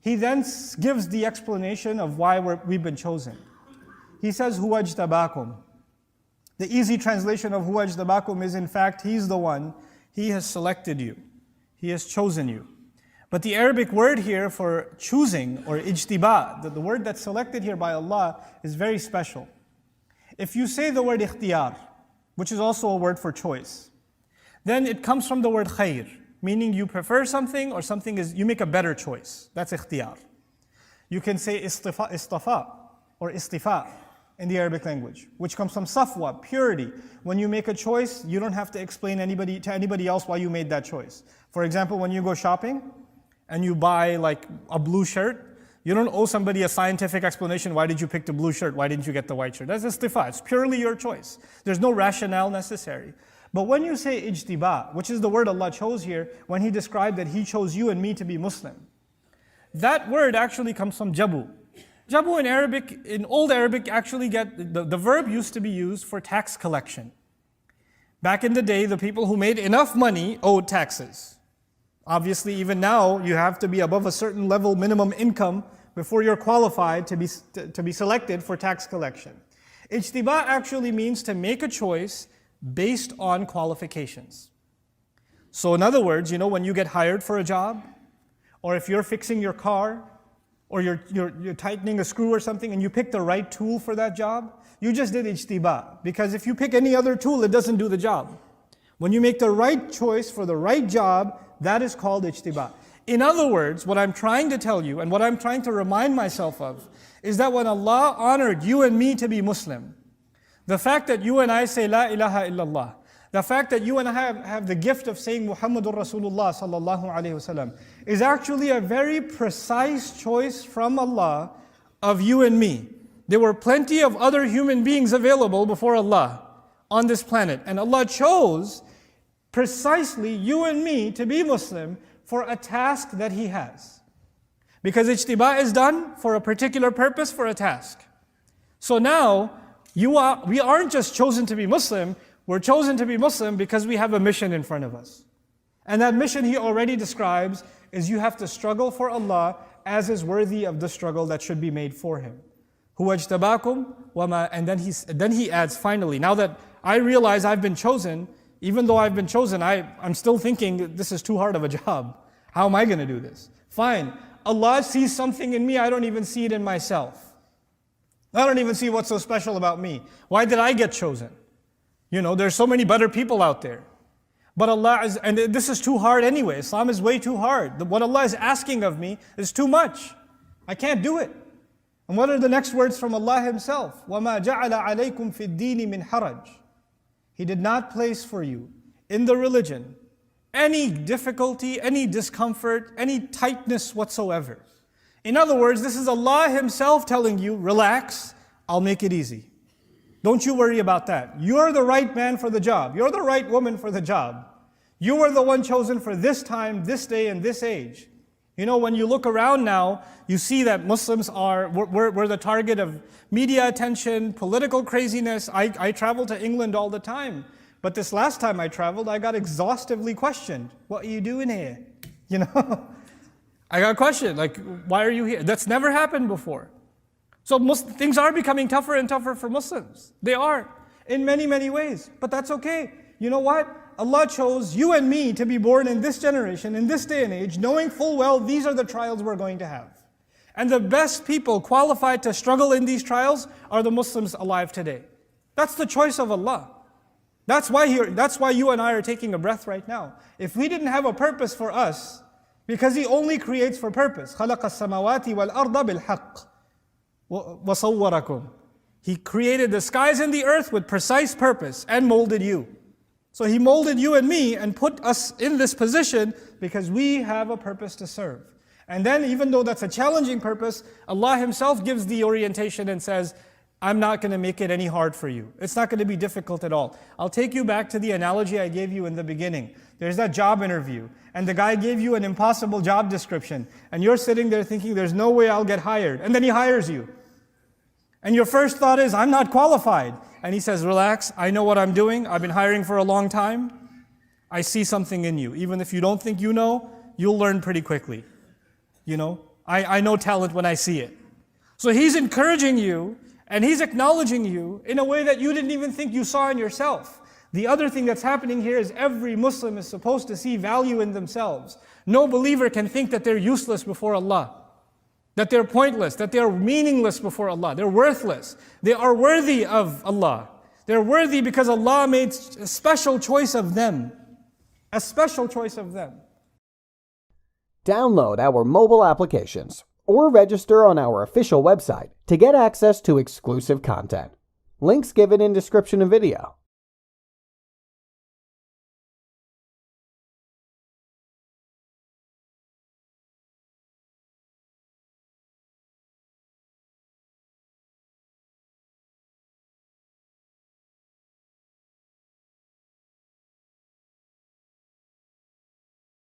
he then gives the explanation of why we've been chosen. He says, "Huwa اجتباكم." The easy translation of "Huwa اجتباكم" is, in fact, He's the one. He has selected you. He has chosen you. But the Arabic word here for choosing, or ijtiba, the word that's selected here by Allah, is very special. If you say the word ikhtiyar, which is also a word for choice, then it comes from the word khair, meaning you prefer something or something is, you make a better choice. That's ikhtiyar. You can say istafa or istifa in the Arabic language, which comes from safwa, purity. When you make a choice, you don't have to explain to anybody else why you made that choice. For example, when you go shopping and you buy like a blue shirt, you don't owe somebody a scientific explanation, why did you pick the blue shirt, why didn't you get the white shirt? That's istifa, it's purely your choice. There's no rationale necessary. But when you say ijtiba, which is the word Allah chose here, when He described that He chose you and me to be Muslim, that word actually comes from jabu. Jabu in Arabic, in Old Arabic, actually the verb used to be used for tax collection. Back in the day, the people who made enough money owed taxes. Obviously, even now, you have to be above a certain level minimum income before you're qualified to be selected for tax collection. Ijtiba actually means to make a choice based on qualifications. So in other words, when you get hired for a job, or if you're fixing your car, or you're tightening a screw or something and you pick the right tool for that job, you just did ijtiba. Because if you pick any other tool, it doesn't do the job. When you make the right choice for the right job, that is called ijtiba. In other words, what I'm trying to tell you and what I'm trying to remind myself of is that when Allah honored you and me to be Muslim, the fact that you and I say La ilaha illallah, the fact that you and I have the gift of saying Muhammadur Rasulullah sallallahu alayhi wasallam is actually a very precise choice from Allah of you and me. There were plenty of other human beings available before Allah on this planet, and Allah chose precisely you and me to be Muslim for a task that He has. Because ijtiba is done for a particular purpose, for a task. So now, we aren't just chosen to be Muslim, we're chosen to be Muslim because we have a mission in front of us. And that mission He already describes is you have to struggle for Allah as is worthy of the struggle that should be made for Him. Huwa اجتباكم وما, and then he adds finally, now that I realize I've been chosen, even though I've been chosen, I'm still thinking this is too hard of a job. How am I going to do this? Fine, Allah sees something in me I don't even see it in myself. I don't even see what's so special about me. Why did I get chosen? There's so many better people out there. But Allah is, and this is too hard anyway. Islam is way too hard. What Allah is asking of me is too much. I can't do it. And what are the next words from Allah Himself? وَمَا جَعَلَ عَلَيْكُمْ فِي الدِّينِ مِنْ حَرَجٍ. He did not place for you in the religion any difficulty, any discomfort, any tightness whatsoever. In other words, this is Allah Himself telling you, relax, I'll make it easy. Don't you worry about that. You're the right man for the job. You're the right woman for the job. You were the one chosen for this time, this day, and this age. When you look around now, you see that Muslims we're the target of media attention, political craziness. I travel to England all the time. But this last time I traveled, I got exhaustively questioned. What are you doing here? I got questioned, like, why are you here? That's never happened before. So things are becoming tougher and tougher for Muslims. They are, in many, many ways. But that's okay. You know what? Allah chose you and me to be born in this generation, in this day and age, knowing full well these are the trials we're going to have. And the best people qualified to struggle in these trials are the Muslims alive today. That's the choice of Allah. That's why you and I are taking a breath right now. If we didn't have a purpose for us, because He only creates for purpose. خَلَقَ السَّمَاوَاتِ وَالْأَرْضَ بِالْحَقِّ وَصَوَّرَكُمْ. He created the skies and the earth with precise purpose and molded you. So He molded you and me and put us in this position because we have a purpose to serve. And then even though that's a challenging purpose, Allah Himself gives the orientation and says, I'm not going to make it any hard for you. It's not going to be difficult at all. I'll take you back to the analogy I gave you in the beginning. There's that job interview, and the guy gave you an impossible job description, and you're sitting there thinking, there's no way I'll get hired. And then he hires you. And your first thought is, I'm not qualified. And he says, relax, I know what I'm doing. I've been hiring for a long time. I see something in you. Even if you don't think you know, you'll learn pretty quickly. I know talent when I see it. So he's encouraging you and he's acknowledging you in a way that you didn't even think you saw in yourself. The other thing that's happening here is every Muslim is supposed to see value in themselves. No believer can think that they're useless before Allah, that they're pointless, that they're meaningless before Allah. They're worthless. They are worthy of Allah. They're worthy because Allah made a special choice of them. A special choice of them. Download our mobile applications or register on our official website to get access to exclusive content. Links given in description of video.